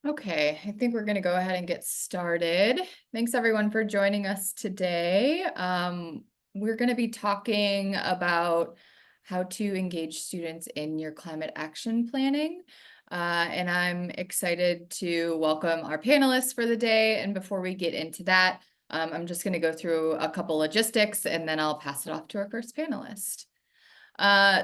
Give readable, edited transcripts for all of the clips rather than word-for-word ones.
Okay, I think we're going to go ahead and get started. Thanks everyone for joining us today. We're going to be talking about how to engage students in your climate action planning. And I'm excited to welcome our panelists for the day. And before we get into that, I'm just going to go through a couple logistics and then I'll pass it off to our first panelist.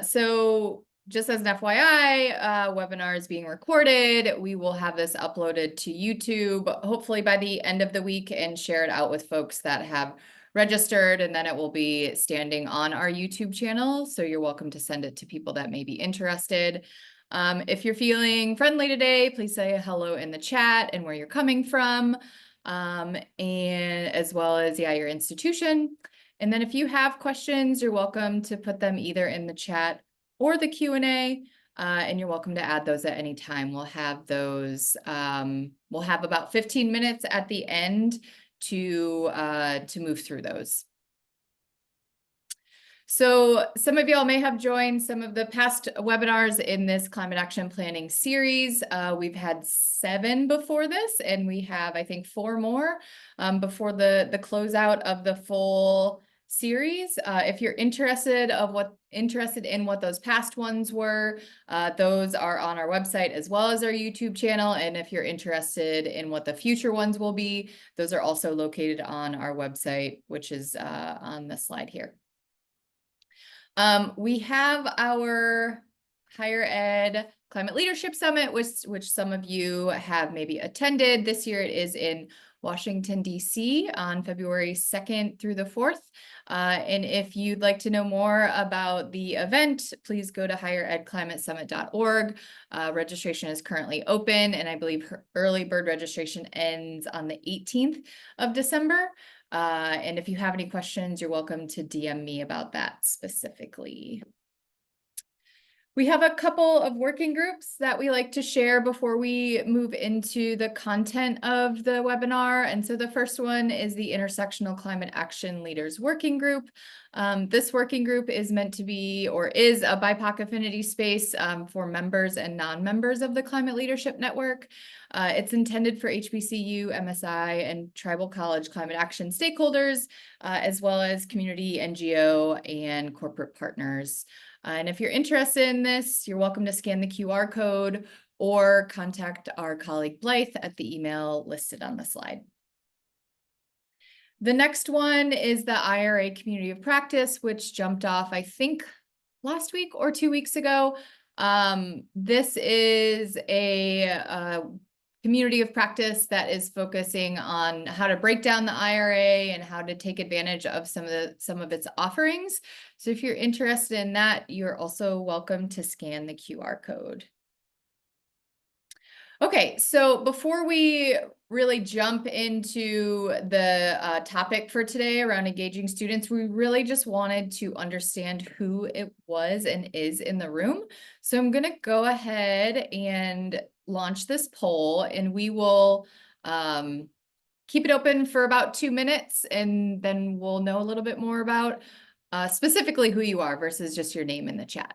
So just as an FYI, webinar is being recorded. We will have this uploaded to YouTube, hopefully by the end of the week, and share it out with folks that have registered, and then it will be standing on our YouTube channel. So you're welcome to send it to people that may be interested. If you're feeling friendly today, please say hello in the chat and where you're coming from, and as well as, your institution. And then if you have questions, you're welcome to put them either in the chat or the Q&A, and you're welcome to add those at any time. We'll have those, we'll have about 15 minutes at the end to move through those. So some of y'all may have joined some of the past webinars in this climate action planning series. We've had 7 before this, and we have, I think, 4 more before the closeout of the full series. If you're interested in what those past ones were, those are on our website as well as our YouTube channel. And if you're interested in what the future ones will be, those are also located on our website, which is on the slide here. We have our Higher Ed Climate Leadership Summit, which some of you have maybe attended. This year it is in Washington, D.C. on February 2nd through the 4th. And if you'd like to know more about the event, please go to higheredclimatesummit.org. Registration is currently open, and I believe early bird registration ends on the 18th of December. And if you have any questions, you're welcome to DM me about that specifically. We have a couple of working groups that we like to share before we move into the content of the webinar. And so the first one is the Intersectional Climate Action Leaders Working Group. This working group is meant to be, or is, a BIPOC affinity space for members and non-members of the Climate Leadership Network. It's intended for HBCU, MSI, and tribal college climate action stakeholders, as well as community, NGO, and corporate partners. And if you're interested in this, you're welcome to scan the QR code or contact our colleague Blythe at the email listed on the slide. The next one is the IRA Community of Practice, which jumped off, I think, last week or 2 weeks ago. This is a community of practice that is focusing on how to break down the IRA and how to take advantage of some of its offerings. So if you're interested in that, you're also welcome to scan the QR code. Okay, so before we really jump into the topic for today around engaging students, we really just wanted to understand who it was and is in the room. So I'm going to go ahead and launch this poll, and we will keep it open for about 2 minutes, and then we'll know a little bit more about specifically who you are versus just your name in the chat.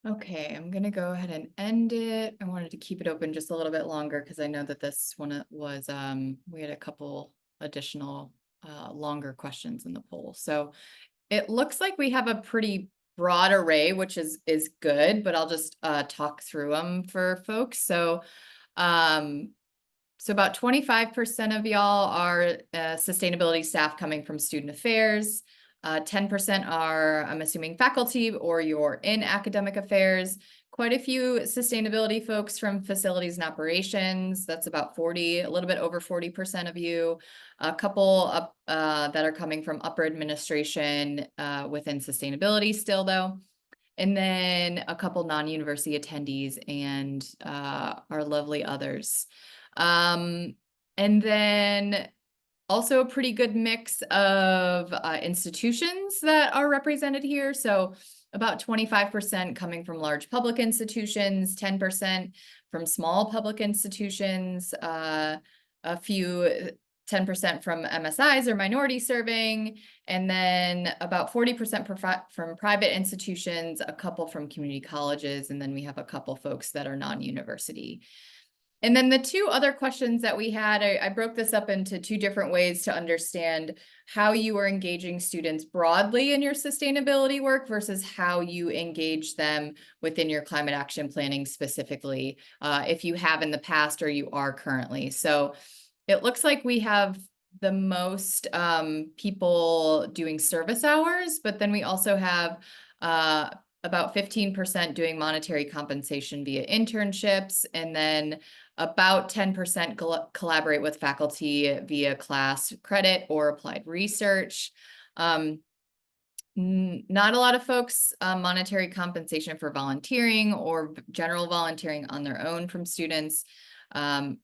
Okay, I'm gonna go ahead and end it. I wanted to keep it open just a little bit longer because I know that this one was, we had a couple additional longer questions in the poll. So it looks like we have a pretty broad array, which is good, but I'll just talk through them for folks. Um, so about 25% of y'all are sustainability staff coming from student affairs. 10% are, I'm assuming, faculty or you're in academic affairs. Quite a few sustainability folks from facilities and operations. That's about 40, a little bit over 40% of you. A couple up, that are coming from upper administration within sustainability still, though. And then a couple non-university attendees and our lovely others. And then also a pretty good mix of institutions that are represented here. So about 25% coming from large public institutions, 10% from small public institutions, a few 10% from MSIs or minority serving, and then about 40% from private institutions, a couple from community colleges, and then we have a couple folks that are non-university. And then the two other questions that we had, I broke this up into two different ways to understand how you are engaging students broadly in your sustainability work versus how you engage them within your climate action planning specifically, if you have in the past or you are currently. So it looks like we have the most people doing service hours, but then we also have about 15% doing monetary compensation via internships, and then about 10% collaborate with faculty via class credit or applied research. Not a lot of folks monetary compensation for volunteering or general volunteering on their own from students. Not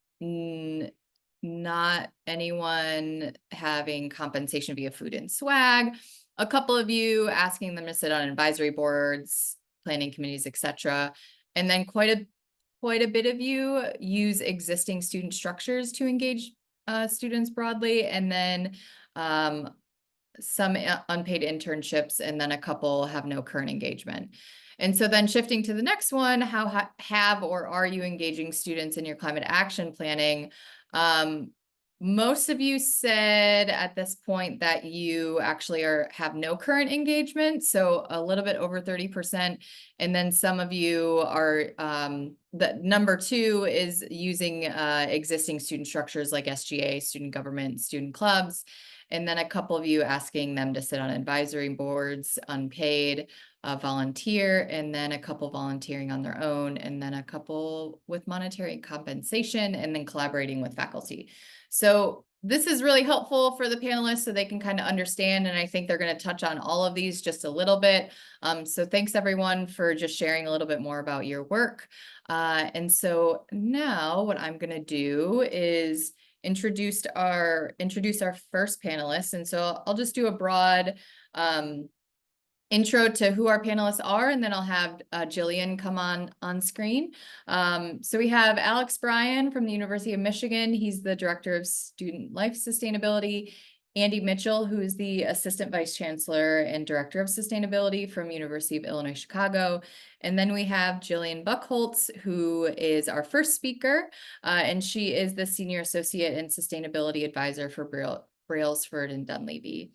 anyone having compensation via food and swag. A couple of you asking them to sit on advisory boards, planning committees, etc. And then quite a bit of you use existing student structures to engage students broadly, and then some unpaid internships, and then a couple have no current engagement. And so then shifting to the next one, how have or are you engaging students in your climate action planning? Most of you said at this point that you actually have no current engagement, so a little bit over 30%. And then some of you are, the number two is using existing student structures like SGA, student government, student clubs. And then a couple of you asking them to sit on advisory boards, unpaid, volunteer, and then a couple volunteering on their own, and then a couple with monetary compensation, and then collaborating with faculty. So this is really helpful for the panelists so they can kind of understand, and I think they're going to touch on all of these just a little bit. So thanks everyone for just sharing a little bit more about your work. And so now what I'm going to do is introduce our first panelist. And so I'll just do a broad intro to who our panelists are, and then I'll have Jillian come on screen. So we have Alex Bryan from the University of Michigan. He's the Director of Student Life Sustainability. Andy Mitchell, who is the Assistant Vice Chancellor and Director of Sustainability from University of Illinois, Chicago. And then we have Jillian Buckholz, who is our first speaker, and she is the Senior Associate and Sustainability Advisor for Brailsford and Dunleavy.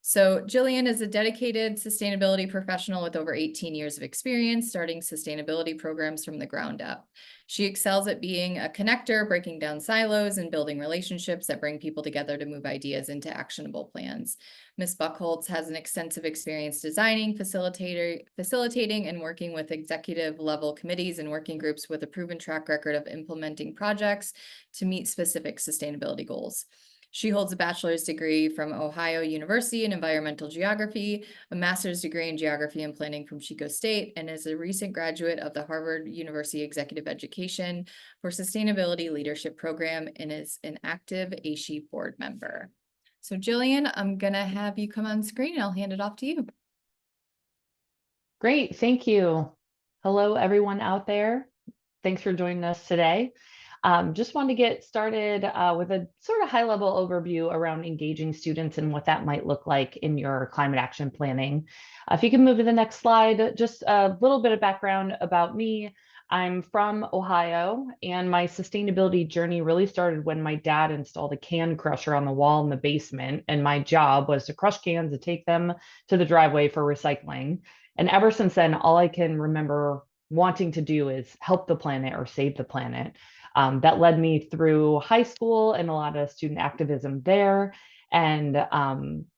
So Jillian is a dedicated sustainability professional with over 18 years of experience starting sustainability programs from the ground up. She excels at being a connector, breaking down silos, and building relationships that bring people together to move ideas into actionable plans. Ms. Buckholz has an extensive experience designing, facilitating, and working with executive-level committees and working groups with a proven track record of implementing projects to meet specific sustainability goals. She holds a bachelor's degree from Ohio University in environmental geography, a master's degree in geography and planning from Chico State, and is a recent graduate of the Harvard University Executive Education for Sustainability Leadership Program and is an active ASHE board member. So Jillian, I'm gonna have you come on screen and I'll hand it off to you. Great, thank you. Hello, everyone out there. Thanks for joining us today. Just wanted to get started with a sort of high-level overview around engaging students and what that might look like in your climate action planning. If you can move to the next slide, just a little bit of background about me. I'm from Ohio, and my sustainability journey really started when my dad installed a can crusher on the wall in the basement, and my job was to crush cans and take them to the driveway for recycling. And ever since then, all I can remember wanting to do is help the planet or save the planet. That led me through high school and a lot of student activism there, and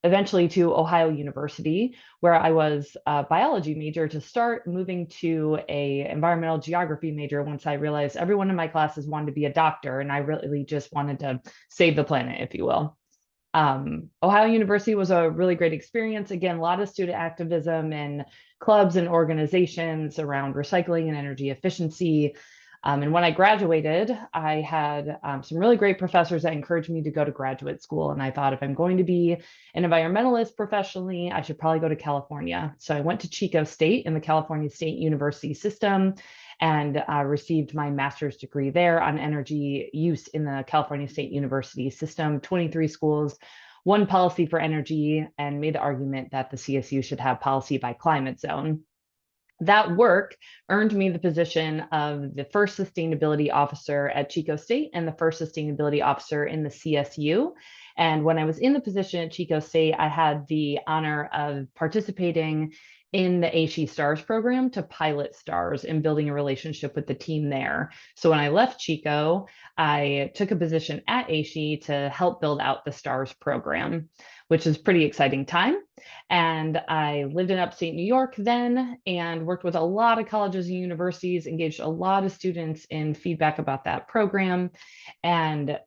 eventually to Ohio University, where I was a biology major to start, moving to a environmental geography major once I realized everyone in my classes wanted to be a doctor, and I really just wanted to save the planet, if you will. Ohio University was a really great experience. Again, a lot of student activism and clubs and organizations around recycling and energy efficiency. And when I graduated, I had some really great professors that encouraged me to go to graduate school. And I thought, if I'm going to be an environmentalist professionally, I should probably go to California. So I went to Chico State in the California State University system and received my master's degree there on energy use in the California State University system, 23 schools, one policy for energy, and made the argument that the CSU should have policy by climate zone. That work earned me the position of the first sustainability officer at Chico State and the first sustainability officer in the CSU. And when I was in the position at Chico State, I had the honor of participating in the ASHE STARS program to pilot STARS and building a relationship with the team there. So when I left Chico, I took a position at ASHE to help build out the STARS program, which is a pretty exciting time. And I lived in upstate New York then and worked with a lot of colleges and universities, engaged a lot of students in feedback about that program. And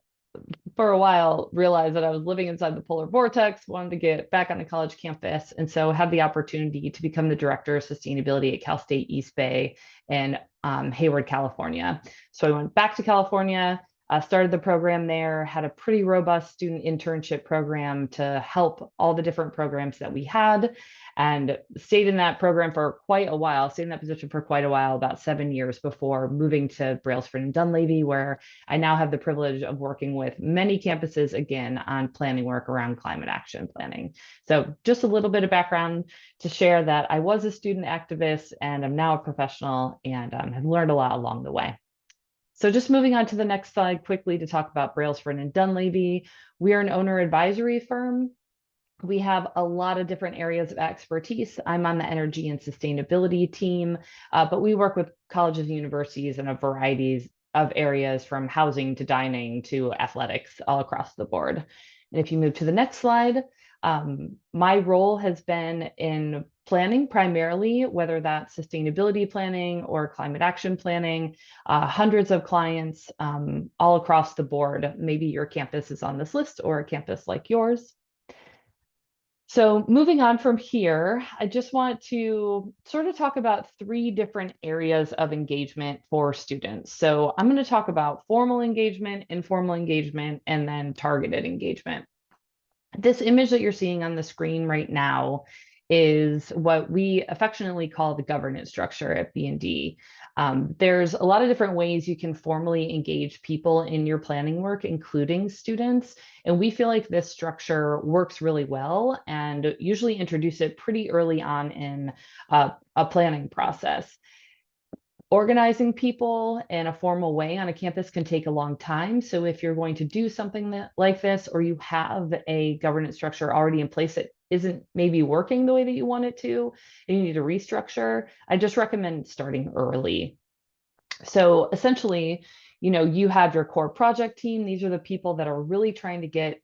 for a while, realized that I was living inside the polar vortex, wanted to get back on the college campus. And so had the opportunity to become the director of sustainability at Cal State East Bay in Hayward, California. So I went back to California, started the program there, had a pretty robust student internship program to help all the different programs that we had, and stayed in that program for quite a while, stayed in that position for quite a while, about 7 years before moving to Brailsford and Dunleavy, where I now have the privilege of working with many campuses again on planning work around climate action planning. So just a little bit of background to share that I was a student activist and I'm now a professional, and have learned a lot along the way. So just moving on to the next slide quickly to talk about Brailsford and Dunleavy. We are an owner advisory firm. We have a lot of different areas of expertise. I'm on the energy and sustainability team, but we work with colleges and universities in a variety of areas, from housing to dining to athletics, all across the board. And if you move to the next slide, my role has been in planning primarily, whether that's sustainability planning or climate action planning, hundreds of clients all across the board. Maybe your campus is on this list or a campus like yours. So moving on from here, I just want to sort of talk about 3 different areas of engagement for students. So I'm going to talk about formal engagement, informal engagement, and then targeted engagement. This image that you're seeing on the screen right now is what we affectionately call the governance structure at B&D. There's a lot of different ways you can formally engage people in your planning work, including students. And we feel like this structure works really well and usually introduce it pretty early on in a planning process. Organizing people in a formal way on a campus can take a long time. So if you're going to do something like this, or you have a governance structure already in place that isn't maybe working the way that you want it to, and you need to restructure, I just recommend starting early. So essentially, you have your core project team. These are the people that are really trying to get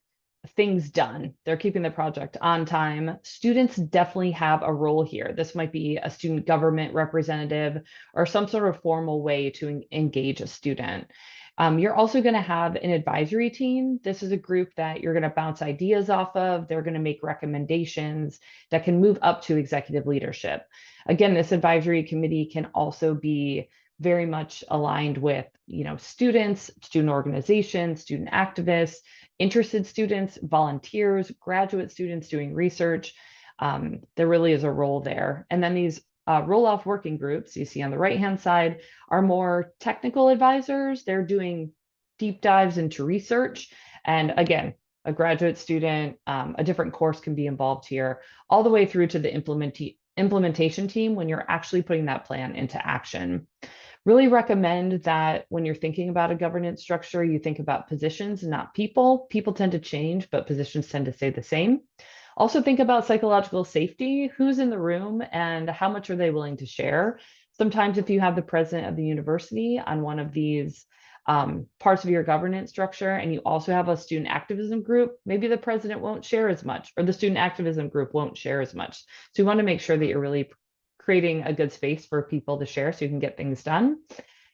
things done. They're keeping the project on time. Students definitely have a role here. This might be a student government representative or some sort of formal way to engage a student. You're also going to have an advisory team. This is a group that you're going to bounce ideas off of. They're going to make recommendations that can move up to executive leadership. Again, this advisory committee can also be very much aligned with, students, student organizations, student activists, interested students, volunteers, graduate students doing research. There really is a role there. And then these roll-off working groups you see on the right-hand side are more technical advisors. They're doing deep dives into research. And again, a graduate student, a different course can be involved here, all the way through to the implementation team when you're actually putting that plan into action. Really recommend that when you're thinking about a governance structure, you think about positions, not people. People tend to change, but positions tend to stay the same. Also think about psychological safety, who's in the room and how much are they willing to share. Sometimes if you have the president of the university on one of these parts of your governance structure, and you also have a student activism group, maybe the president won't share as much, or the student activism group won't share as much. So you want to make sure that you're really creating a good space for people to share so you can get things done.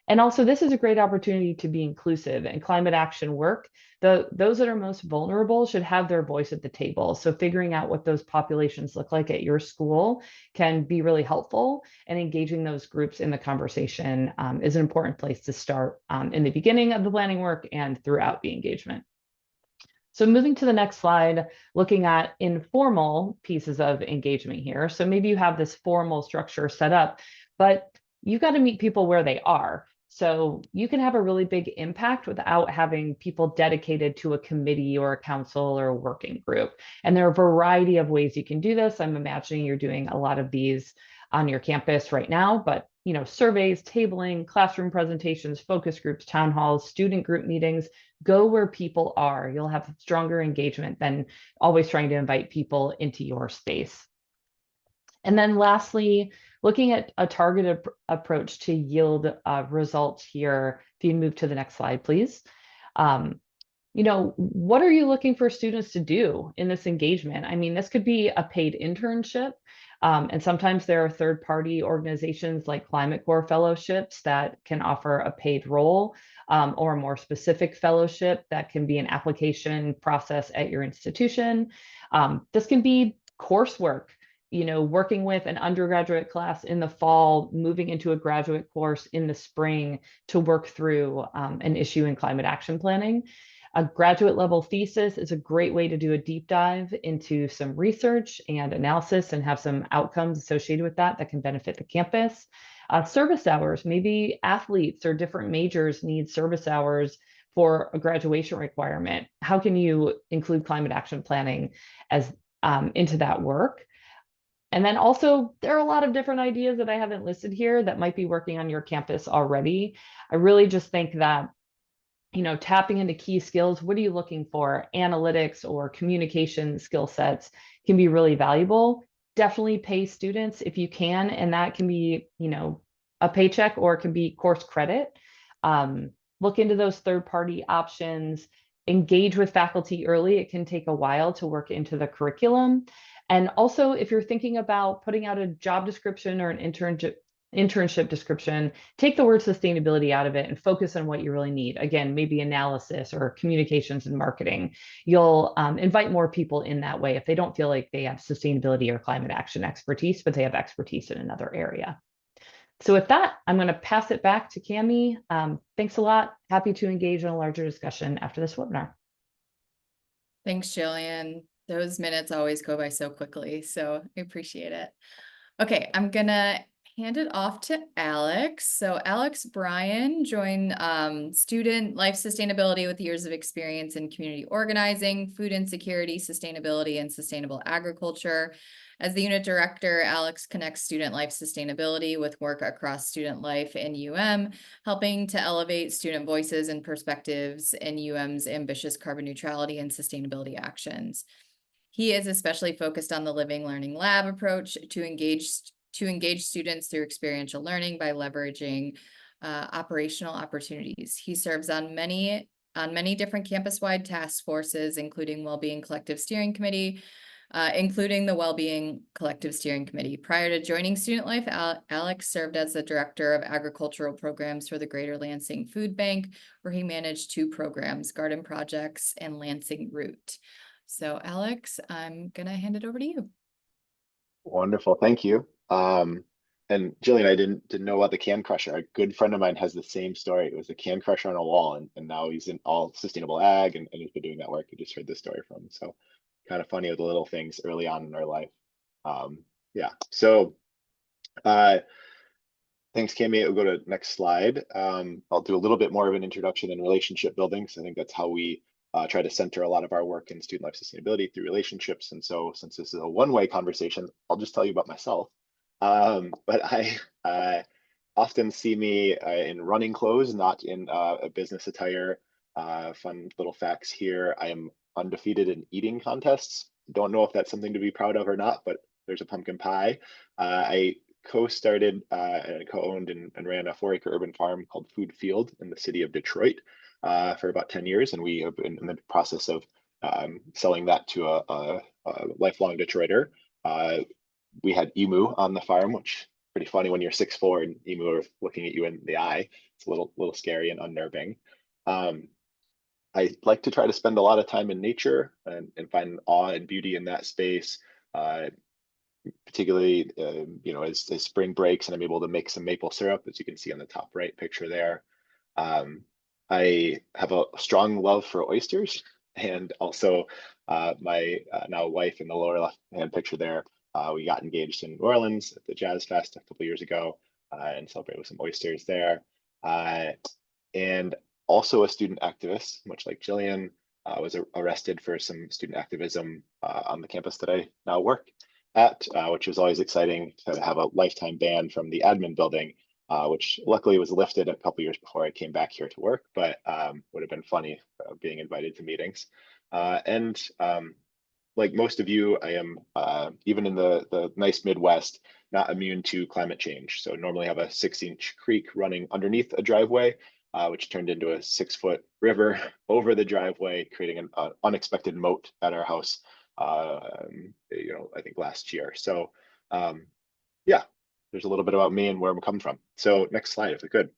And also, this is a great opportunity to be inclusive in climate action work. Those that are most vulnerable should have their voice at the table. So figuring out what those populations look like at your school can be really helpful, and engaging those groups in the conversation is an important place to start in the beginning of the planning work and throughout the engagement. So moving to the next slide, looking at informal pieces of engagement here. So maybe you have this formal structure set up, but you've got to meet people where they are. So you can have a really big impact without having people dedicated to a committee or a council or a working group. And there are a variety of ways you can do this. I'm imagining you're doing a lot of these on your campus right now, but surveys, tabling, classroom presentations, focus groups, town halls, student group meetings, go where people are. You'll have stronger engagement than always trying to invite people into your space. And then lastly, looking at a targeted approach to yield results here. If you move to the next slide, please. What are you looking for students to do in this engagement? I mean, this could be a paid internship. And sometimes there are third-party organizations like Climate Corps fellowships that can offer a paid role, or a more specific fellowship that can be an application process at your institution. This can be coursework, working with an undergraduate class in the fall, moving into a graduate course in the spring to work through an issue in climate action planning. A graduate level thesis is a great way to do a deep dive into some research and analysis and have some outcomes associated with that can benefit the campus. Service hours, maybe athletes or different majors need service hours for a graduation requirement. How can you include climate action planning as into that work? And then also, there are a lot of different ideas that I haven't listed here that might be working on your campus already. I really just think that tapping into key skills, what are you looking for? Analytics or communication skill sets can be really valuable. Definitely pay students if you can, and that can be, a paycheck or it can be course credit. Look into those third-party options, engage with faculty early. It can take a while to work into the curriculum. And also, if you're thinking about putting out a job description or an internship description, take the word sustainability out of it and focus on what you really need. Again, maybe analysis or communications and marketing. You'll invite more people in that way if they don't feel like they have sustainability or climate action expertise, but they have expertise in another area. So with that, I'm going to pass it back to Cami. Thanks a lot. Happy to engage in a larger discussion after this webinar. Thanks, Jillian. Those minutes always go by so quickly, so I appreciate it. Okay, I'm gonna hand it off to Alex. So Alex Bryan joined student life sustainability with years of experience in community organizing, food insecurity, sustainability, and sustainable agriculture. As the unit director, Alex connects student life sustainability with work across student life in helping to elevate student voices and perspectives in UM's ambitious carbon neutrality and sustainability actions. He is especially focused on the Living Learning Lab approach to engage students through experiential learning by leveraging operational opportunities. He serves on many different campus-wide task forces, including Wellbeing Collective Steering Committee, including the Wellbeing Collective Steering Committee. Prior to joining Student Life, Alex served as the Director of Agricultural Programs for the Greater Lansing Food Bank, where he managed 2 programs, Garden Projects and Lansing Root. So Alex, I'm gonna hand it over to you. Wonderful, thank you. And Jillian, I didn't know about the can crusher. A good friend of mine has the same story. It was a can crusher on a wall, and now he's in all sustainable ag and he's been doing that work. I just heard this story from him. So kind of funny with the little things early on in our life. Yeah, so Thanks, Cami. We'll go to next slide. I'll do a little bit more of an introduction in relationship building, because I think that's how we try to center a lot of our work in student life sustainability through relationships. And so since this is a one-way conversation, I'll just tell you about myself. But I often see me in running clothes, not in a business attire. Fun little facts here. I am undefeated in eating contests. Don't know if that's something to be proud of or not, but there's a pumpkin pie. I co-started and co-owned and ran a 4-acre urban farm called Food Field in the city of Detroit for about 10 years. And we have been in the process of selling that to a lifelong Detroiter. We had emu on the farm, which is pretty funny when you're 6'4" and emu are looking at you in the eye. It's a little scary and unnerving. I like to try to spend a lot of time in nature and find awe and beauty in that space. Particularly, as spring breaks and I'm able to make some maple syrup, as you can see on the top right picture there. I have a strong love for oysters, and also my now wife in the lower left-hand picture there. We got engaged in New Orleans at the Jazz Fest a couple years ago and celebrated with some oysters there. And also a student activist, much like Jillian, was arrested for some student activism on the campus that I now work at, which was always exciting to have a lifetime ban from the admin building, which luckily was lifted a couple years before I came back here to work, but would have been funny being invited to meetings. And like most of you, I am, even in the nice Midwest, not immune to climate change. So normally have a 6-inch creek running underneath a driveway, which turned into a 6-foot river over the driveway, creating an unexpected moat at our house, I think last year. So yeah, there's a little bit about me and where I'm coming from. So next slide, if we could.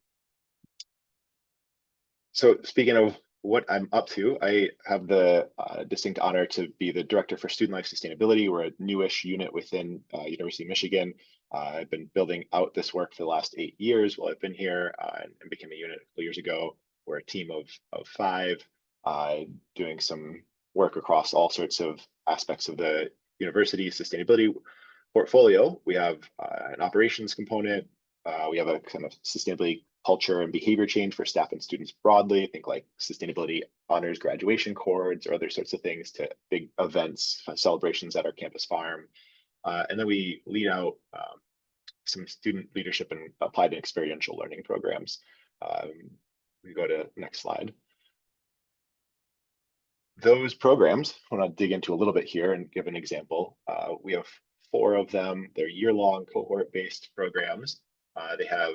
So speaking of what I'm up to, I have the distinct honor to be the director for student life sustainability. We're a newish unit within University of Michigan. I've been building out this work for the last 8 years while I've been here and became a unit a couple years ago. We're a team of 5 doing some work across all sorts of aspects of the university sustainability portfolio. We have an operations component. We have a kind of sustainability culture and behavior change for staff and students broadly. Think like sustainability honors graduation cords or other sorts of things to big events, celebrations at our campus farm. And then we lead out some student leadership and applied and experiential learning programs. We go to next slide. Those programs, I want to dig into a little bit here and give an example. We have 4 of them. They're year-long cohort-based programs. They have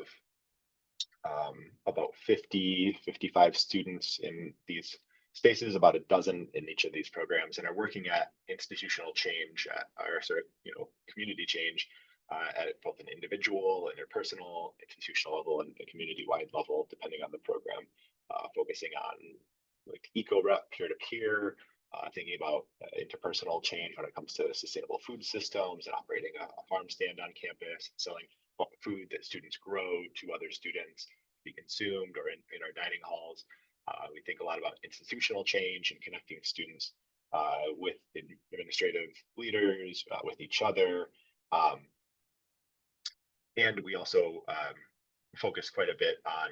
about 55 students in these spaces, about a dozen in each of these programs, and are working at institutional change, or sort of community change at both an individual, interpersonal, institutional level, and a community-wide level, depending on the program, focusing on like eco-rep, peer-to-peer, thinking about interpersonal change when it comes to sustainable food systems and operating a farm stand on campus, selling food that students grow to other students to be consumed, or in our dining halls. We think a lot about institutional change and connecting students with administrative leaders, with each other. And we also focus quite a bit on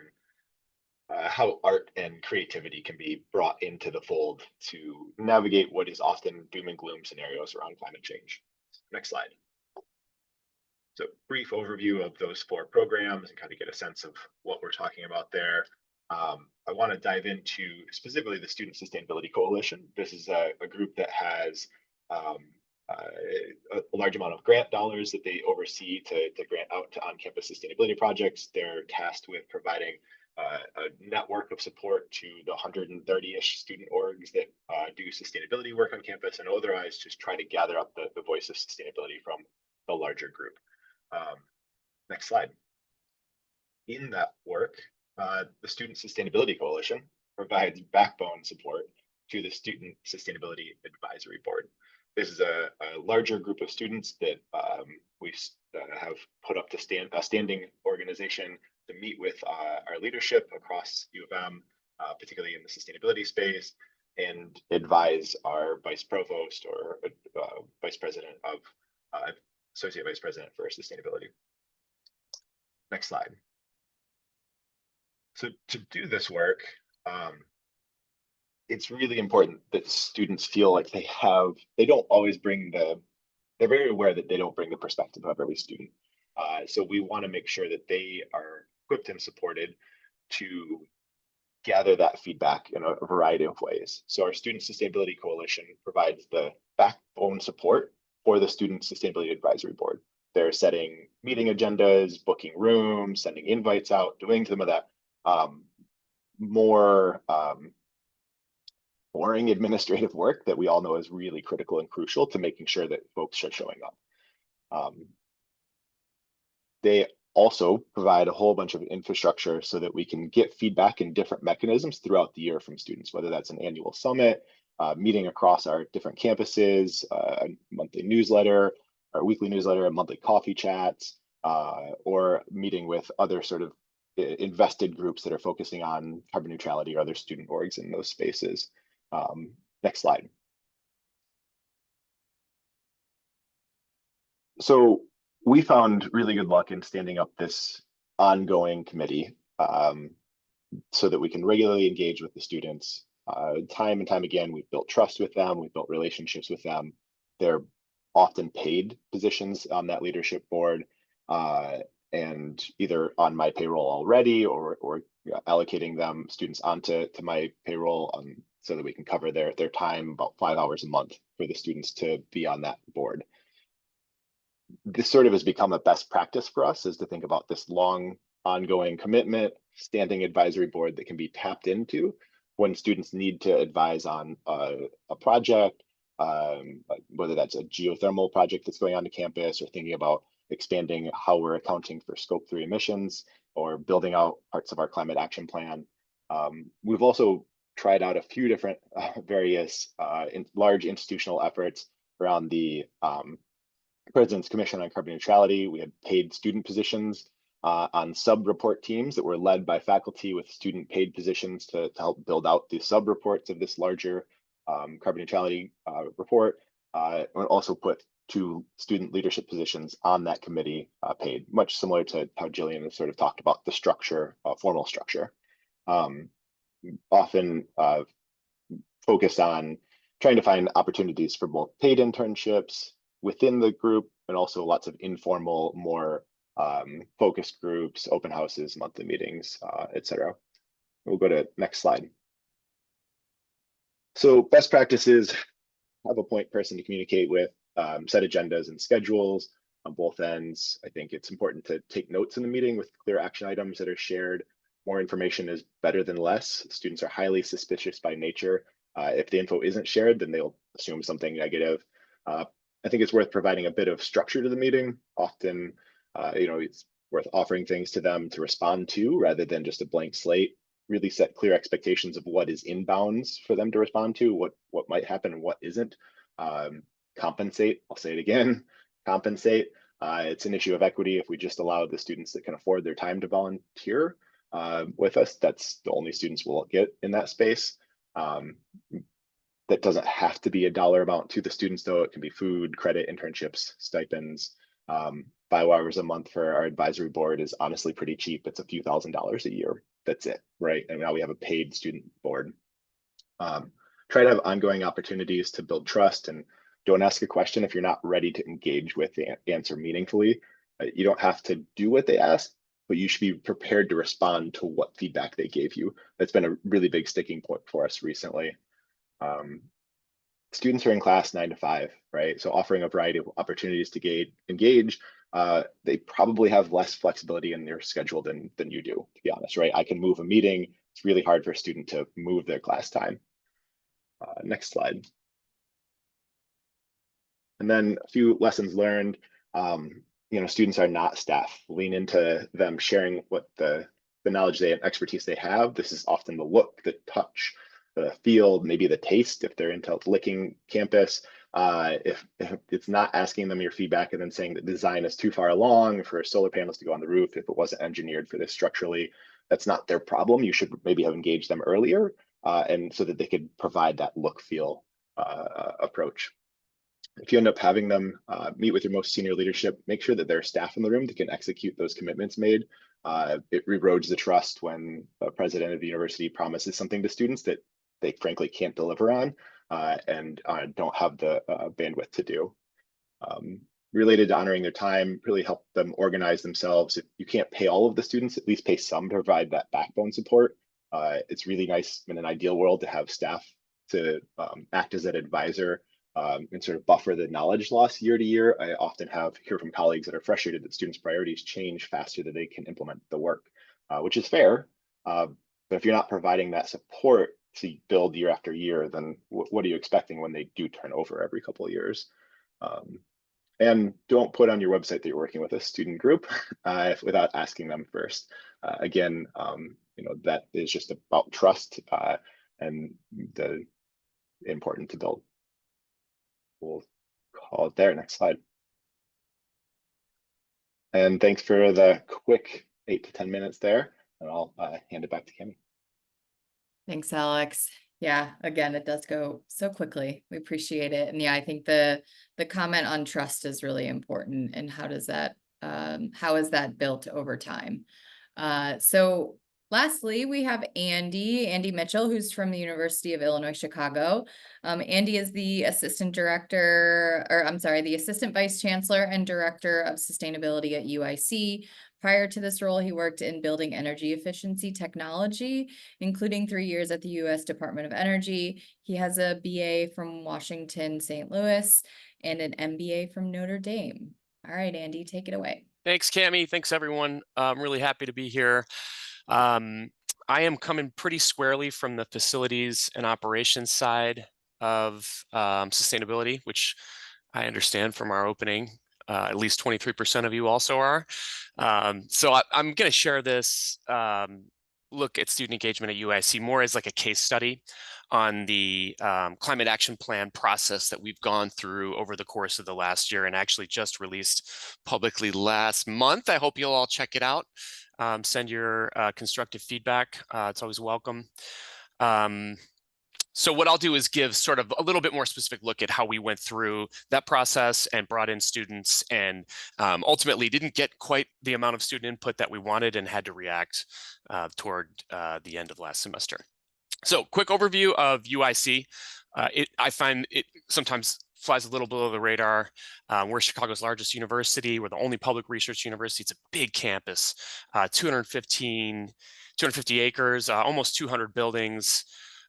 how art and creativity can be brought into the fold to navigate what is often doom and gloom scenarios around climate change. Next slide. So brief overview of those 4 programs and kind of get a sense of what we're talking about there. I want to dive into specifically the Student Sustainability Coalition. This is a group that has a large amount of grant dollars that they oversee to grant out to on-campus sustainability projects. They're tasked with providing a network of support to the 130-ish student orgs that do sustainability work on campus, and otherwise just try to gather up the voice of sustainability from the larger group. Next slide. In that work, the Student Sustainability Coalition provides backbone support to the Student Sustainability Advisory Board. This is a larger group of students that we have put up to a standing organization to meet with our leadership across U of M, particularly in the sustainability space, and advise our vice provost or vice president of associate vice president for sustainability. Next slide. So to do this work, it's really important that students feel like they don't always bring they're very aware that they don't bring the perspective of every student. So we want to make sure that they are equipped and supported to gather that feedback in a variety of ways. So our Student Sustainability Coalition provides the backbone support for the Student Sustainability Advisory Board. They're setting meeting agendas, booking rooms, sending invites out, doing some of that more boring administrative work that we all know is really critical and crucial to making sure that folks are showing up. They also provide a whole bunch of infrastructure so that we can get feedback in different mechanisms throughout the year from students, whether that's an annual summit, meeting across our different campuses, a monthly newsletter, our weekly newsletter, and monthly coffee chats, or meeting with other sort of invested groups that are focusing on carbon neutrality or other student orgs in those spaces. Next slide. So we found really good luck in standing up this ongoing committee so that we can regularly engage with the students. Time and time again, we've built trust with them, we've built relationships with them. They're often paid positions on that leadership board, and either on my payroll already or allocating them students onto my payroll so that we can cover their time, about 5 hours a month for the students to be on that board. This sort of has become a best practice for us, is to think about this long ongoing commitment, standing advisory board that can be tapped into when students need to advise on a project, whether that's a geothermal project that's going on to campus, or thinking about expanding how we're accounting for Scope 3 emissions, or building out parts of our climate action plan. We've also tried out a few different various large institutional efforts around the President's Commission on Carbon Neutrality. We had paid student positions on sub-report teams that were led by faculty with student paid positions to help build out the sub-reports of this larger carbon neutrality report. And also put 2 student leadership positions on that committee paid, much similar to how Jillian has sort of talked about the structure, formal structure. Often focused on trying to find opportunities for both paid internships within the group, and also lots of informal, more focus groups, open houses, monthly meetings, etc. We'll go to next slide. So best practices: have a point person to communicate with, set agendas and schedules on both ends. I think it's important to take notes in the meeting with clear action items that are shared. More information is better than less. Students are highly suspicious by nature. If the info isn't shared, then they'll assume something negative. I think it's worth providing a bit of structure to the meeting. Often, it's worth offering things to them to respond to rather than just a blank slate. Really set clear expectations of what is in bounds for them to respond to, what might happen and what isn't. Compensate, I'll say it again, compensate. It's an issue of equity. If we just allow the students that can afford their time to volunteer with us, that's the only students we'll get in that space. That doesn't have to be a dollar amount to the students, though. It can be food, credit, internships, stipends. 5 hours a month for our advisory board is honestly pretty cheap. It's a few $1,000s a year. That's it, right? And now we have a paid student board. Try to have ongoing opportunities to build trust, and don't ask a question if you're not ready to engage with the answer meaningfully. You don't have to do what they ask, but you should be prepared to respond to what feedback they gave you. That's been a really big sticking point for us recently. Students are in class 9 to 5, right? So offering a variety of opportunities to engage, they probably have less flexibility in their schedule than you do, to be honest, right? I can move a meeting. It's really hard for a student to move their class time. Next slide. And then a few lessons learned. Students are not staff. Lean into them sharing what the knowledge and expertise they have. This is often the look, the touch, the feel, maybe the taste, if they're into licking campus. If it's not asking them your feedback and then saying that design is too far along for solar panels to go on the roof, if it wasn't engineered for this structurally, that's not their problem. You should maybe have engaged them earlier, and so that they could provide that look, feel approach. If you end up having them meet with your most senior leadership, make sure that there are staff in the room that can execute those commitments made. It erodes the trust when the president of the university promises something to students that they frankly can't deliver on and don't have the bandwidth to do. Related to honoring their time, really help them organize themselves. If you can't pay all of the students, at least pay some to provide that backbone support. It's really nice in an ideal world to have staff to act as an advisor and sort of buffer the knowledge loss year to year. I often hear from colleagues that are frustrated that students' priorities change faster than they can implement the work, which is fair. But if you're not providing that support to build year after year, then what are you expecting when they do turn over every couple of years? And don't put on your website that you're working with a student group without asking them first. Again, that is just about trust and the important to build. We'll call it there. Next slide. And thanks for the quick 8 to 10 minutes there. And I'll hand it back to Cami. Thanks, Alex. Yeah, again, it does go so quickly. We appreciate it. And yeah, I think the comment on trust is really important. And how is that built over time? So lastly, we have Andy Mitchell, who's from the University of Illinois, Chicago. Andy is the assistant vice chancellor and director of sustainability at UIC. Prior to this role, he worked in building energy efficiency technology, including 3 years at the U.S. Department of Energy. He has a BA from Washington, St. Louis, and an MBA from Notre Dame. All right, Andy, take it away. Thanks, Cami. Thanks, everyone. I'm really happy to be here. I am coming pretty squarely from the facilities and operations side of sustainability, which I understand from our opening. At least 23% of you also are. So I'm going to share this look at student engagement at UIC more as like a case study on the climate action plan process that we've gone through over the course of the last year and actually just released publicly last month. I hope you'll all check it out. Send your constructive feedback. It's always welcome. So what I'll do is give sort of a little bit more specific look at how we went through that process and brought in students and ultimately didn't get quite the amount of student input that we wanted and had to react toward the end of last semester. So quick overview of UIC. I find it sometimes flies a little below the radar. We're Chicago's largest university. We're the only public research university. It's a big campus, 250 acres, almost 200 buildings.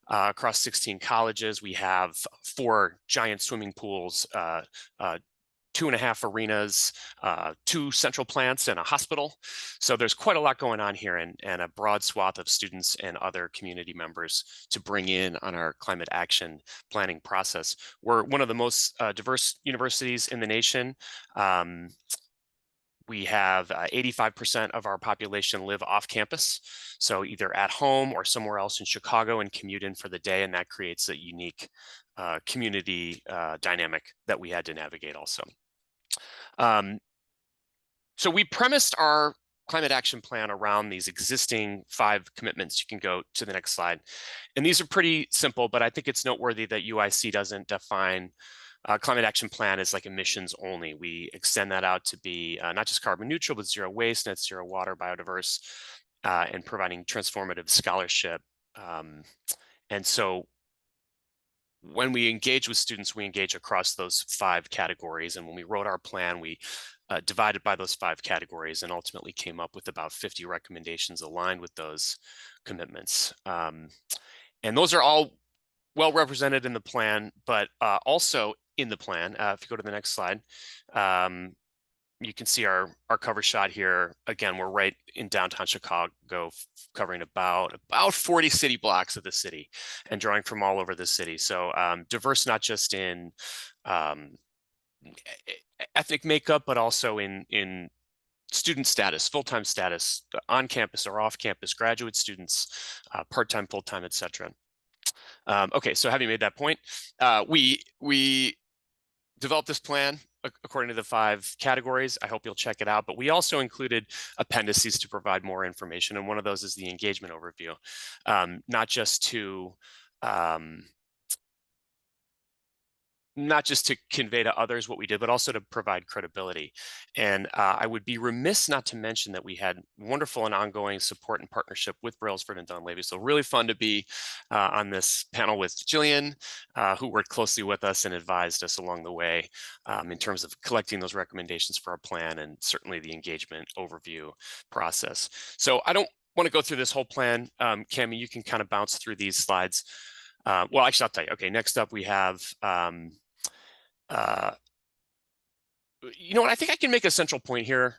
Across 16 colleges. We have 4 giant swimming pools, 2.5 arenas, 2 central plants, and a hospital. So there's quite a lot going on here and a broad swath of students and other community members to bring in on our climate action planning process. We're one of the most diverse universities in the nation. We have 85% of our population live off campus, so either at home or somewhere else in Chicago and commute in for the day, and that creates a unique community dynamic that we had to navigate also. So we premised our climate action plan around these existing 5 commitments. You can go to the next slide. And these are pretty simple, but I think it's noteworthy that UIC doesn't define climate action plan is like emissions only. We extend that out to be not just carbon neutral, but zero waste, net zero water, biodiverse, and providing transformative scholarship. And so when we engage with students, we engage across those 5 categories. And when we wrote our plan, we divided by those 5 categories and ultimately came up with about 50 recommendations aligned with those commitments. And those are all well represented in the plan, but also in the plan, if you go to the next slide, you can see our cover shot here. Again, we're right in downtown Chicago, covering about 40 city blocks of the city and drawing from all over the city. So diverse, not just in ethnic makeup, but also in student status, full-time status, on campus or off campus, graduate students, part-time, full-time, et cetera. Okay, so having made that point, we developed this plan according to the 5 categories. I hope you'll check it out, but we also included appendices to provide more information. And one of those is the engagement overview, not just to not just to convey to others what we did, but also to provide credibility. And I would be remiss not to mention that we had wonderful and ongoing support and partnership with Brailsford and Dunleavy. So really fun to be on this panel with Jillian, who worked closely with us and advised us along the way in terms of collecting those recommendations for our plan, and certainly the engagement overview process. So I don't want to go through this whole plan. Cami, you can kind of bounce through these slides. Well, actually, I'll tell you. Okay, next up we have you know what, I think I can make a central point here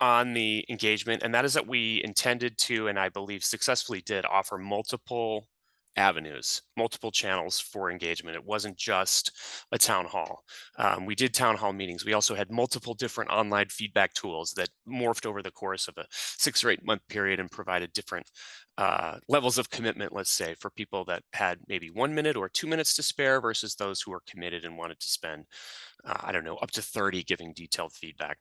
on the engagement, and that is that we intended to, and I believe successfully did, offer multiple avenues, multiple channels for engagement. It wasn't just a town hall. We did town hall meetings. We also had multiple different online feedback tools that morphed over the course of a 6 or 8 month period and provided different levels of commitment, let's say, for people that had maybe 1 minute or 2 minutes to spare versus those who were committed and wanted to spend I don't know, up to 30 giving detailed feedback.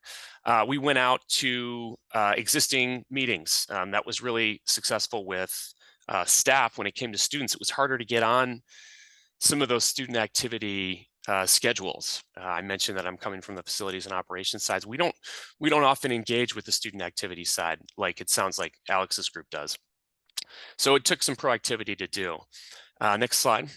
We went out to existing meetings. That was really successful with staff. When it came to students, it was harder to get on some of those student activity schedules. I mentioned that I'm coming from the facilities and operations sides. We don't often engage with the student activity side like it sounds like Alex's group does. So it took some proactivity to do. Next slide.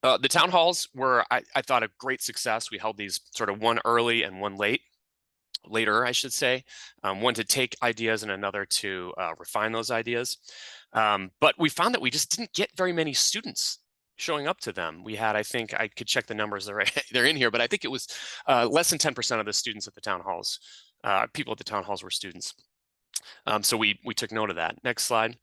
The town halls were, I thought, a great success. We held these sort of one early and one later, I should say. One to take ideas and another to refine those ideas. But we found that we just didn't get very many students showing up to them. We had, I think, I could check the numbers, they're in here, but I think it was less than 10% of the students at the town halls, people at the town halls were students. So we took note of that. Next slide.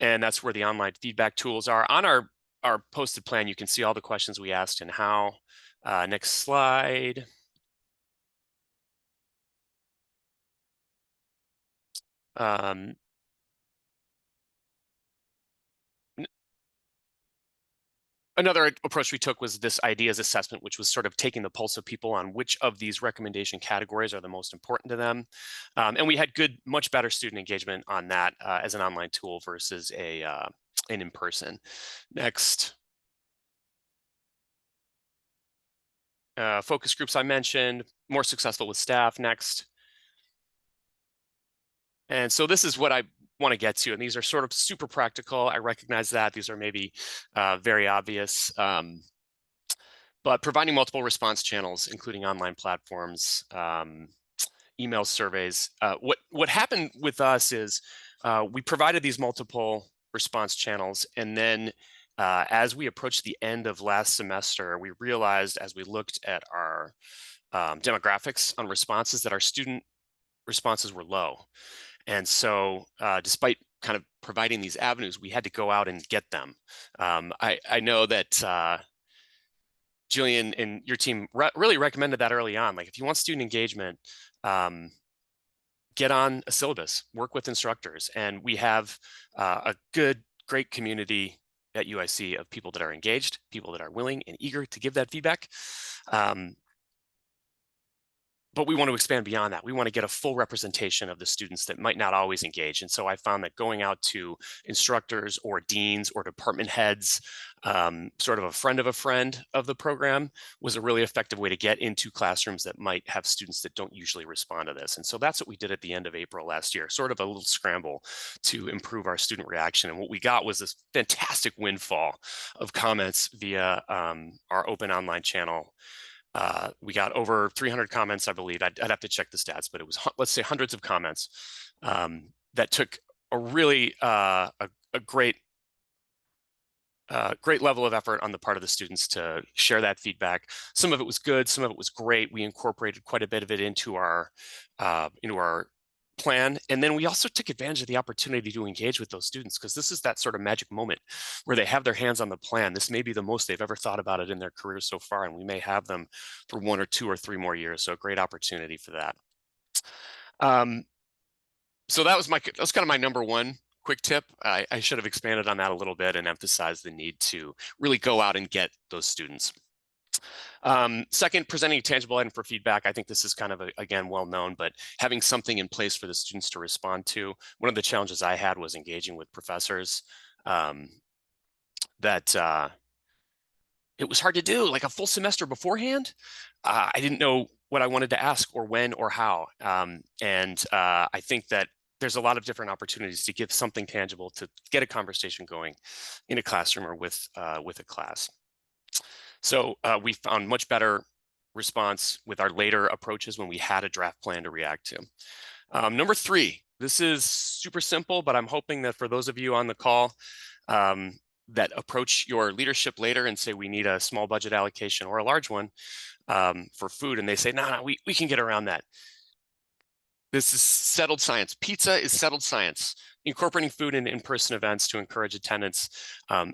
And that's where the online feedback tools are. On our posted plan, you can see all the questions we asked and how. Next slide. Another approach we took was this ideas assessment, which was sort of taking the pulse of people on which of these recommendation categories are the most important to them. And we had much better student engagement on that as an online tool versus an in-person. Next. Focus groups I mentioned, more successful with staff. Next. And so this is what I want to get to, and these are sort of super practical. I recognize that these are maybe very obvious, but providing multiple response channels, including online platforms, email surveys. What happened with us is we provided these multiple response channels, and then as we approached the end of last semester, we realized as we looked at our demographics on responses that our student responses were low. And so despite kind of providing these avenues, we had to go out and get them. I know that Jillian and your team really recommended that early on. Like, if you want student engagement, get on a syllabus, work with instructors. And we have a great community at UIC of people that are engaged, people that are willing and eager to give that feedback. But we want to expand beyond that. We want to get a full representation of the students that might not always engage. And so I found that going out to instructors or deans or department heads, sort of a friend of the program, was a really effective way to get into classrooms that might have students that don't usually respond to this. And so that's what we did at the end of April last year, sort of a little scramble to improve our student reaction. And what we got was this fantastic windfall of comments via our open online channel. We got over 300 comments, I believe. I'd have to check the stats, but it was, let's say, hundreds of comments that took a really a great level of effort on the part of the students to share that feedback. Some of it was good, some of it was great. We incorporated quite a bit of it into our plan. And then we also took advantage of the opportunity to engage with those students, because this is that sort of magic moment where they have their hands on the plan. This may be the most they've ever thought about it in their career so far, and we may have them for 1 or 2 or 3 more years. So a great opportunity for that. So that was kind of my number one quick tip. I should have expanded on that a little bit and emphasized the need to really go out and get those students. Second, presenting tangible item for feedback. I think this is kind of, again, well known, but having something in place for the students to respond to. One of the challenges I had was engaging with professors that it was hard to do, like a full semester beforehand. I didn't know what I wanted to ask or when or how. I think that there's a lot of different opportunities to give something tangible to get a conversation going in a classroom or with a class. So we found much better response with our later approaches when we had a draft plan to react to. Number 3, this is super simple, but I'm hoping that for those of you on the call that approach your leadership later and say, we need a small budget allocation or a large one for food, and they say, no, we can get around that. This is settled science. Pizza is settled science. Incorporating food in in-person events to encourage attendance.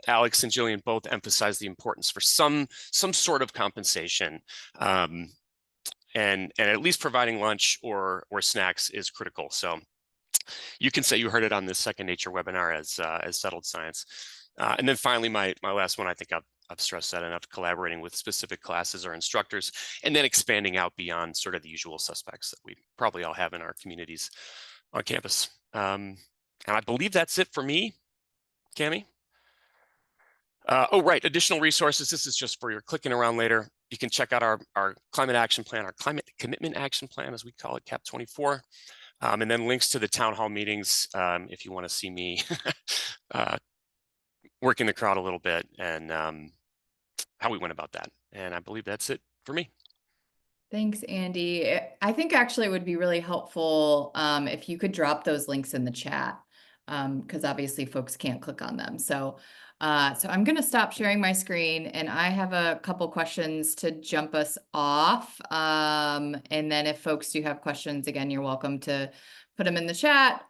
Alex and Jillian both emphasize the importance for some sort of compensation, and at least providing lunch or snacks is critical. So you can say you heard it on this Second Nature webinar as settled science. And then finally, my last one, I think I've stressed that enough, collaborating with specific classes or instructors, and then expanding out beyond sort of the usual suspects that we probably all have in our communities on campus. And I believe that's it for me, Cami. Oh, right, additional resources. This is just for your clicking around later. You can check out our climate action plan, our climate commitment action plan, as we call it, CAP 24. And then links to the town hall meetings if you want to see me working the crowd a little bit and how we went about that. And I believe that's it for me. Thanks, Andy. I think actually it would be really helpful if you could drop those links in the chat, because obviously folks can't click on them. So I'm going to stop sharing my screen, and I have a couple questions to jump us off. And then if folks do have questions, again, you're welcome to put them in the chat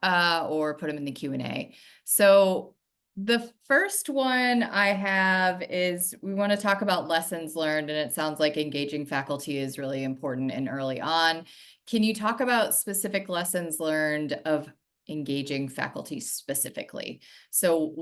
or put them in the Q&A. So the first one I have is we want to talk about lessons learned, and it sounds like engaging faculty is really important and early on. Can you talk about specific lessons learned of engaging faculty specifically? So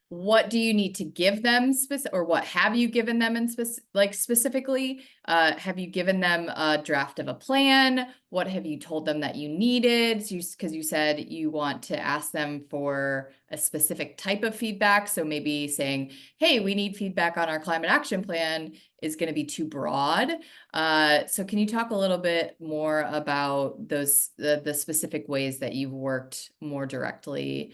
what do you need to give them or what have you given them in specifically? Have you given them a draft of a plan? What have you told them that you needed? Because you said you want to ask them for a specific type of feedback. So maybe saying, hey, we need feedback on our climate action plan is going to be too broad. So can you talk a little bit more about those the specific ways that you've worked more directly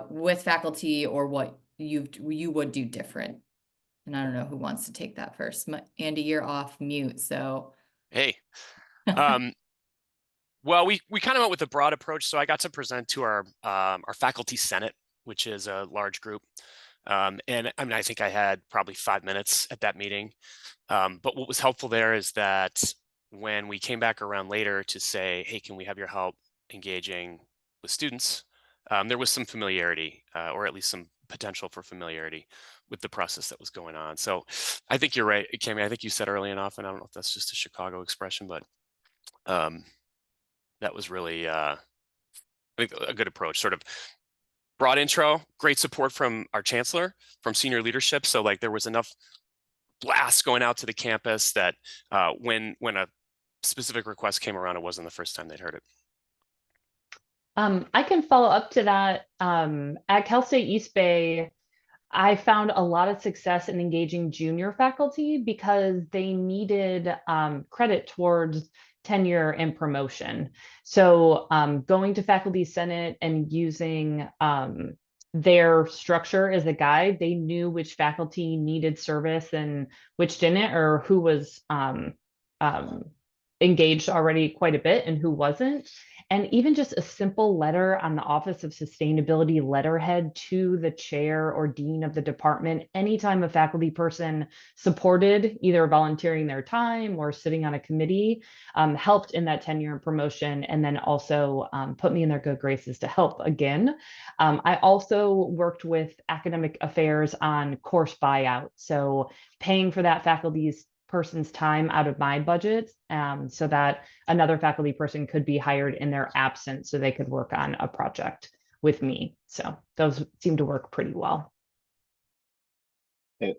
with faculty, or what you would do different? And I don't know who wants to take that first. Andy, you're off mute, so. Hey, well, we kind of went with a broad approach. So I got to present to our faculty senate, which is a large group. And I mean, I think I had probably 5 minutes at that meeting. But what was helpful there is that when we came back around later to say, hey, can we have your help engaging with students? There was some familiarity, or at least some potential for familiarity with the process that was going on. So I think you're right, Cami. I think you said early enough, and I don't know if that's just a Chicago expression, but that was really, I think, a good approach. Sort of broad intro, great support from our chancellor, from senior leadership. So like there was enough blasts going out to the campus that when a specific request came around, it wasn't the first time they'd heard it. I can follow up to that. At Cal State East Bay, I found a lot of success in engaging junior faculty because they needed credit towards tenure and promotion. So going to Faculty Senate and using their structure as a guide, they knew which faculty needed service and which didn't, or who was engaged already quite a bit and who wasn't. And even just a simple letter on the Office of Sustainability letterhead to the chair or dean of the department, anytime a faculty person supported either volunteering their time or sitting on a committee, helped in that tenure and promotion, and then also put me in their good graces to help again. I also worked with academic affairs on course buyout. So paying for that faculty's person's time out of my budget, so that another faculty person could be hired in their absence so they could work on a project with me. So those seem to work pretty well. I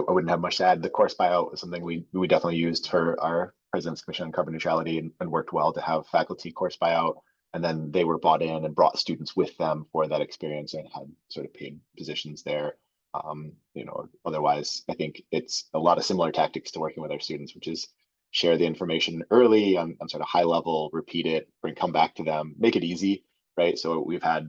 wouldn't have much to add. The course buyout is something we definitely used for our President's Commission on Carbon Neutrality, and worked well to have faculty course buyout. And then they were bought in and brought students with them for that experience and had sort of paid positions there. Otherwise, I think it's a lot of similar tactics to working with our students, which is share the information early on sort of high level, repeat it, come back to them, make it easy, right? So we've had,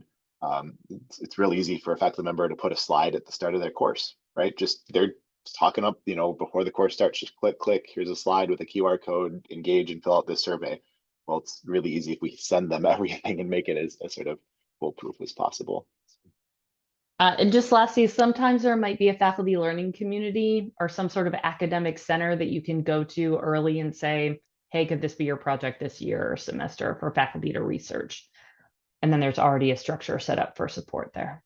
it's really easy for a faculty member to put a slide at the start of their course, right? Just they're talking up, before the course starts, just click, here's a slide with a QR code, engage and fill out this survey. Well, it's really easy if we send them everything and make it as sort of foolproof as possible. And just lastly, sometimes there might be a faculty learning community or some sort of academic center that you can go to early and say, hey, could this be your project this year or semester for faculty to research? And then there's already a structure set up for support there.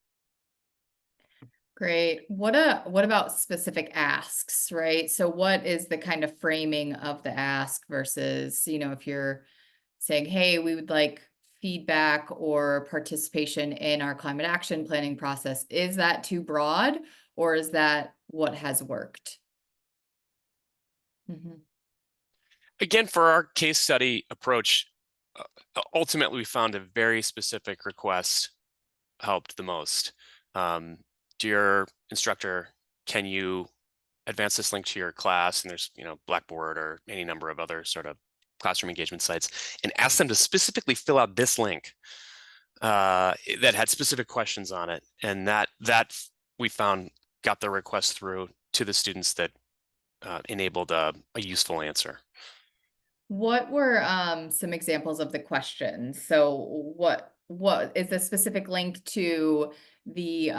Great. What about specific asks, right? So what is the kind of framing of the ask versus, if you're saying, hey, we would like feedback or participation in our climate action planning process. Is that too broad, or is that what has worked? Mm-hmm. Again, for our case study approach, ultimately we found a very specific request helped the most. Dear instructor, can you advance this link to your class? And there's, Blackboard or any number of other sort of classroom engagement sites, and ask them to specifically fill out this link that had specific questions on it. And that we found got the request through to the students that enabled a useful answer. What were some examples of the questions? So what is the specific link to the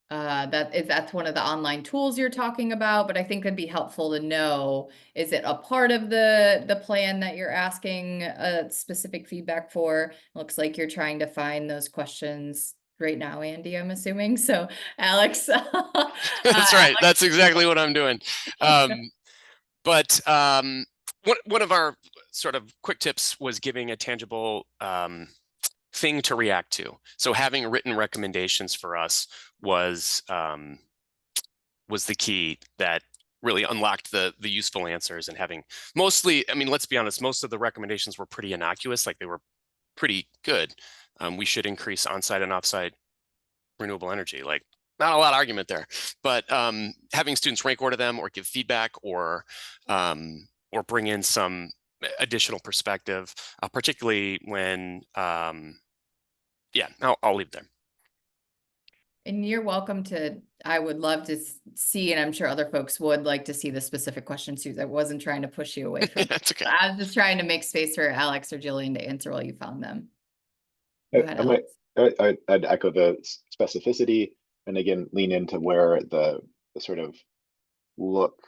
that's one of the online tools you're talking about, but I think it'd be helpful to know, is it a part of the plan that you're asking specific feedback for? Looks like you're trying to find those questions right now, Andy, I'm assuming. So Alex. That's right. Alex. That's exactly what I'm doing. But one of our sort of quick tips was giving a tangible thing to react to. So having written recommendations for us was the key that really unlocked the useful answers. And having mostly, let's be honest, most of the recommendations were pretty innocuous, like they were pretty good. We should increase on-site and off-site renewable energy. Like, not a lot of argument there, but having students rank order them or give feedback or bring in some additional perspective, particularly when, yeah, I'll leave it there. And you're welcome to, I would love to see, and I'm sure other folks would like to see the specific questions too. I wasn't trying to push you away from That's okay. I was just trying to make space for Alex or Jillian to answer while you found them. Go ahead, Alex. I'd echo the specificity, and again, lean into where the sort of look,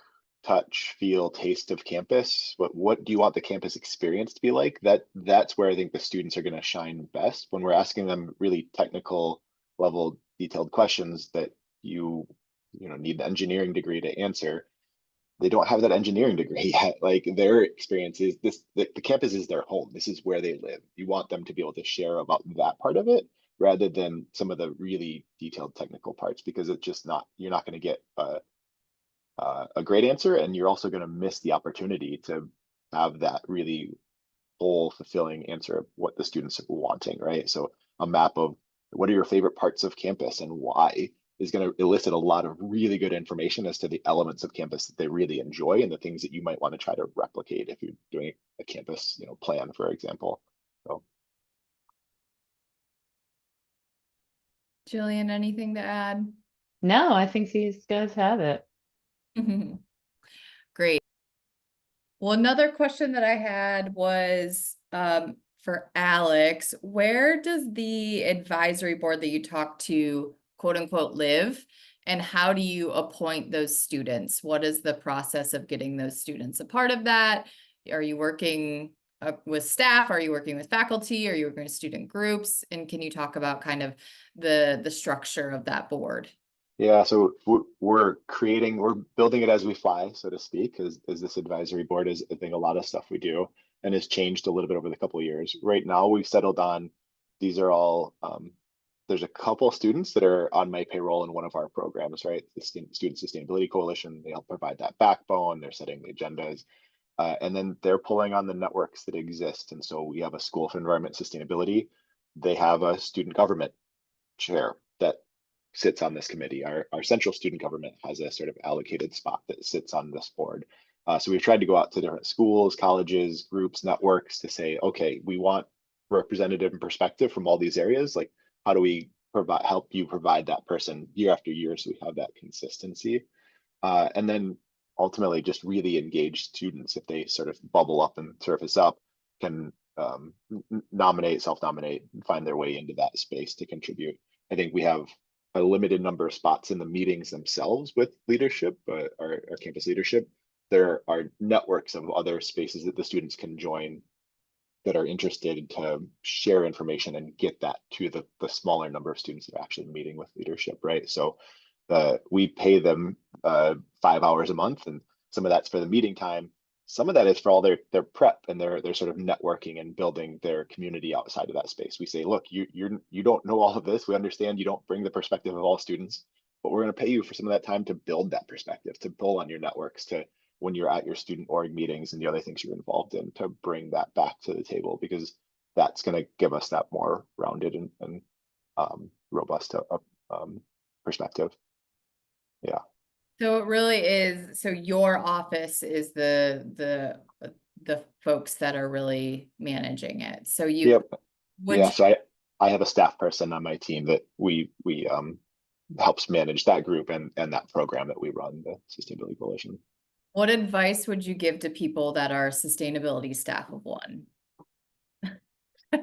touch, feel, taste of campus. What do you want the campus experience to be like? That's where I think the students are going to shine best when we're asking them really technical level detailed questions that you need the engineering degree to answer. They don't have that engineering degree yet. Like, their experience is this, the campus is their home. This is where they live. You want them to be able to share about that part of it rather than some of the really detailed technical parts, because it's just you're not going to get a great answer, and you're also going to miss the opportunity to have that really full, fulfilling answer of what the students are wanting, right? So a map of what are your favorite parts of campus and why is going to elicit a lot of really good information as to the elements of campus that they really enjoy and the things that you might want to try to replicate if you're doing a campus plan, for example. So, Jillian, anything to add? No, I think these guys have it. Great. Well, another question that I had was for Alex, where does the advisory board that you talk to, quote unquote, live? And how do you appoint those students? What is the process of getting those students a part of that? Are you working with staff? Are you working with faculty? Are you working with student groups? And can you talk about kind of the structure of that board? yeah, so we're building it as we fly, so to speak, as this advisory board is, I think, a lot of stuff we do and has changed a little bit over the couple of years. Right now, we've settled on, these are all there's a couple students that are on my payroll in one of our programs, right? The Student Sustainability Coalition, they help provide that backbone, they're setting the agendas. And then they're pulling on the networks that exist. And so we have a School for Environment Sustainability. They have a student government chair that sits on this committee. Our central student government has a sort of allocated spot that sits on this board. So we've tried to go out to different schools, colleges, groups, networks to say, okay, we want representative and perspective from all these areas. Like, how do we help you provide that person year after year so we have that consistency? And then ultimately just really engage students if they sort of bubble up and surface up, can nominate, self-nominate, and find their way into that space to contribute. I think we have a limited number of spots in the meetings themselves with leadership, our campus leadership. There are networks of other spaces that the students can join that are interested to share information and get that to the smaller number of students that are actually meeting with leadership, right? So we pay them 5 hours a month, and some of that's for the meeting time. Some of that is for all their prep and their sort of networking and building their community outside of that space. We say, look, you don't know all of this. We understand you don't bring the perspective of all students, but we're going to pay you for some of that time to build that perspective, to pull on your networks, to when you're at your student org meetings and the other things you're involved in, to bring that back to the table, because that's going to give us that more rounded and robust perspective. Yeah. So it really is, so your office is the folks that are really managing it. So you, yep. yeah, so I have a staff person on my team that we helps manage that group and that program that we run, the Sustainability Coalition. What advice would you give to people that are sustainability staff of one?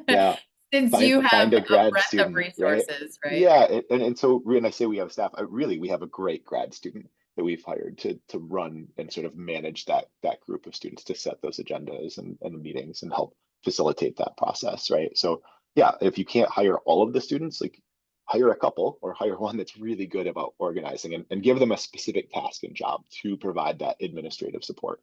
Yeah. Since you have find a grad breadth student, of resources, right? Yeah, and so when I say we have staff, we have a great grad student that we've hired to run and sort of manage that group of students, to set those agendas and the meetings and help facilitate that process, right? So yeah, if you can't hire all of the students, like hire a couple or hire one that's really good about organizing, and give them a specific task and job to provide that administrative support.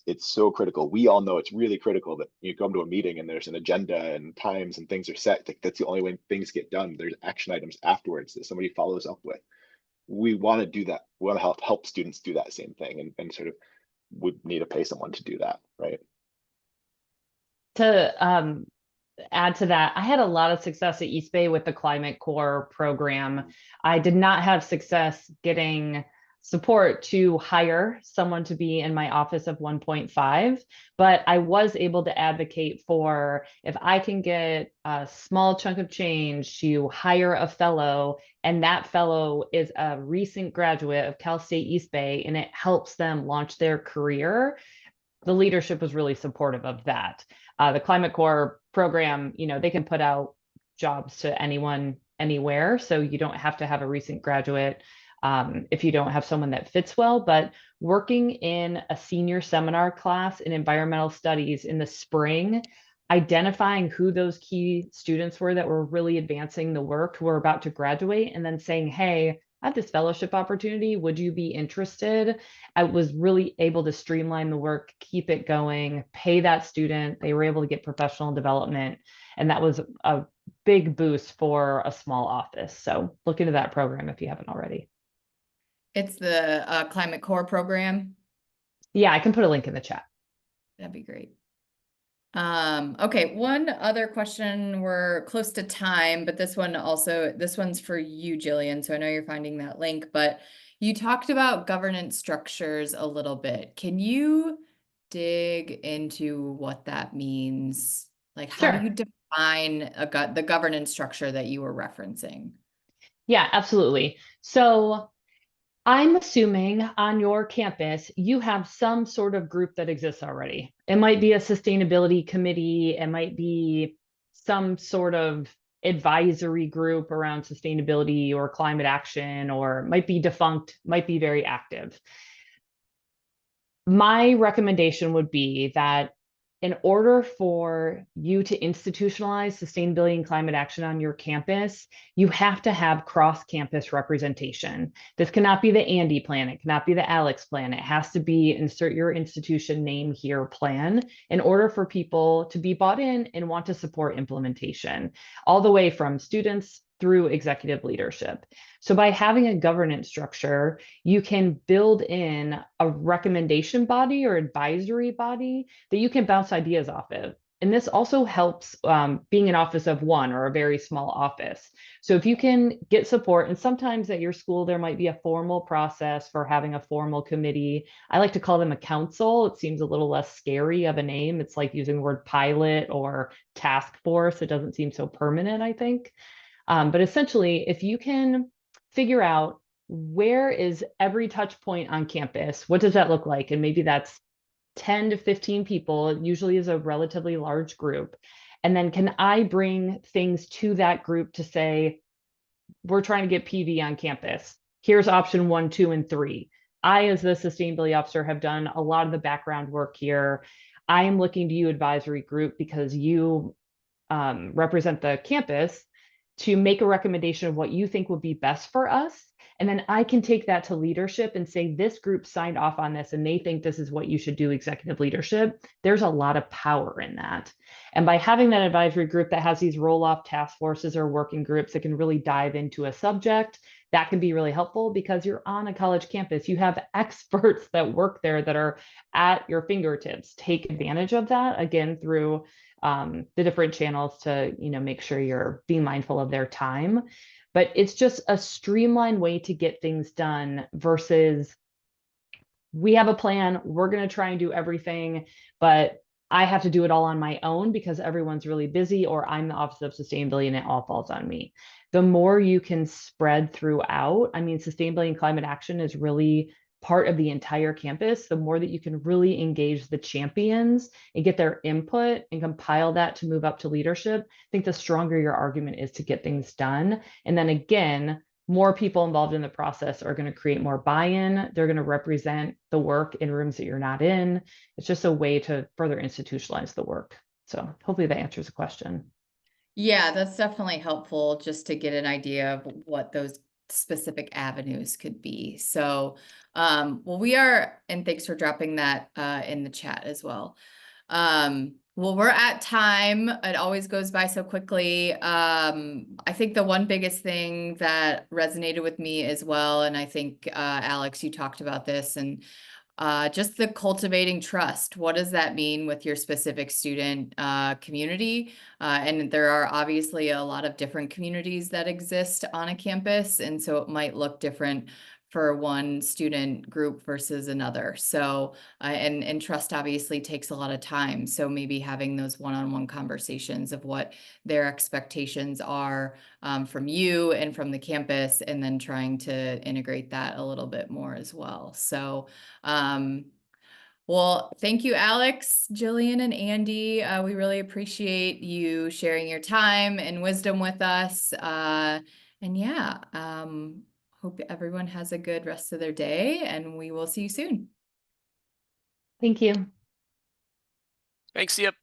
It's so critical. We all know it's really critical that you come to a meeting and there's an agenda and times and things are set. Like, that's the only way things get done. There's action items afterwards that somebody follows up with. We want to do that. We want to help students do that same thing, and sort of would need to pay someone to do that, right? To add to that, I had a lot of success at East Bay with the Climate Corps program. I did not have success getting support to hire someone to be in my office of 1.5, but I was able to advocate for, if I can get a small chunk of change to hire a fellow, and that fellow is a recent graduate of Cal State East Bay, and it helps them launch their career, the leadership was really supportive of that. The Climate Corps program, they can put out jobs to anyone, anywhere. So you don't have to have a recent graduate if you don't have someone that fits well. But working in a senior seminar class in environmental studies in the spring, identifying who those key students were that were really advancing the work, who were about to graduate, and then saying, hey, I have this fellowship opportunity. Would you be interested? I was really able to streamline the work, keep it going, pay that student. They were able to get professional development. And that was a big boost for a small office. So look into that program if you haven't already. It's the Climate Corps program. Yeah, I can put a link in the chat. That'd be great. Okay, one other question. We're close to time, but this one's for you, Jillian. So I know you're finding that link, but you talked about governance structures a little bit. Can you dig into what that means? Like, how do you define the governance structure that you were referencing? Yeah, absolutely. So I'm assuming on your campus, you have some sort of group that exists already. It might be a sustainability committee. It might be some sort of advisory group around sustainability or climate action, or might be defunct, might be very active. My recommendation would be that in order for you to institutionalize sustainability and climate action on your campus, you have to have cross-campus representation. This cannot be the Andy plan. It cannot be the Alex plan. It has to be insert your institution name here plan in order for people to be bought in and want to support implementation, all the way from students through executive leadership. So by having a governance structure, you can build in a recommendation body or advisory body that you can bounce ideas off of. And this also helps being an office of one or a very small office. So if you can get support, and sometimes at your school, there might be a formal process for having a formal committee. I like to call them a council. It seems a little less scary of a name. It's like using the word pilot or task force. It doesn't seem so permanent, I think. But essentially, if you can figure out where is every touch point on campus, what does that look like? And maybe that's 10 to 15 people, it usually is a relatively large group. And then can I bring things to that group to say, we're trying to get PV on campus. Here's option 1, 2, and 3. I, as the sustainability officer, have done a lot of the background work here. I am looking to you, advisory group, because you represent the campus, to make a recommendation of what you think would be best for us. And then I can take that to leadership and say, this group signed off on this and they think this is what you should do, executive leadership. There's a lot of power in that. And by having that advisory group that has these roll-off task forces or working groups that can really dive into a subject, that can be really helpful because you're on a college campus. You have experts that work there that are at your fingertips. Take advantage of that, again, through the different channels to, make sure you're being mindful of their time. But it's just a streamlined way to get things done versus we have a plan, we're going to try and do everything, but I have to do it all on my own because everyone's really busy, or I'm the Office of Sustainability and it all falls on me. The more you can spread throughout, sustainability and climate action is really part of the entire campus. The more that you can really engage the champions and get their input and compile that to move up to leadership, I think the stronger your argument is to get things done. And then again, more people involved in the process are going to create more buy-in. They're going to represent the work in rooms that you're not in. It's just a way to further institutionalize the work. So hopefully that answers the question. Yeah, that's definitely helpful just to get an idea of what those specific avenues could be. So, well, we are, and thanks for dropping that in the chat as well. Well, we're at time. It always goes by so quickly. I think the one biggest thing that resonated with me as well, and I think, Alex, you talked about this, and just the cultivating trust. What does that mean with your specific student community? And there are obviously a lot of different communities that exist on a campus, and so it might look different for one student group versus another. So, and trust obviously takes a lot of time. So maybe having those one-on-one conversations of what their expectations are from you and from the campus, and then trying to integrate that a little bit more as well. So, well, thank you, Alex, Jillian, and Andy. We really appreciate you sharing your time and wisdom with us. And yeah, hope everyone has a good rest of their day, and we will see you soon. Thank you. Thanks, Yep.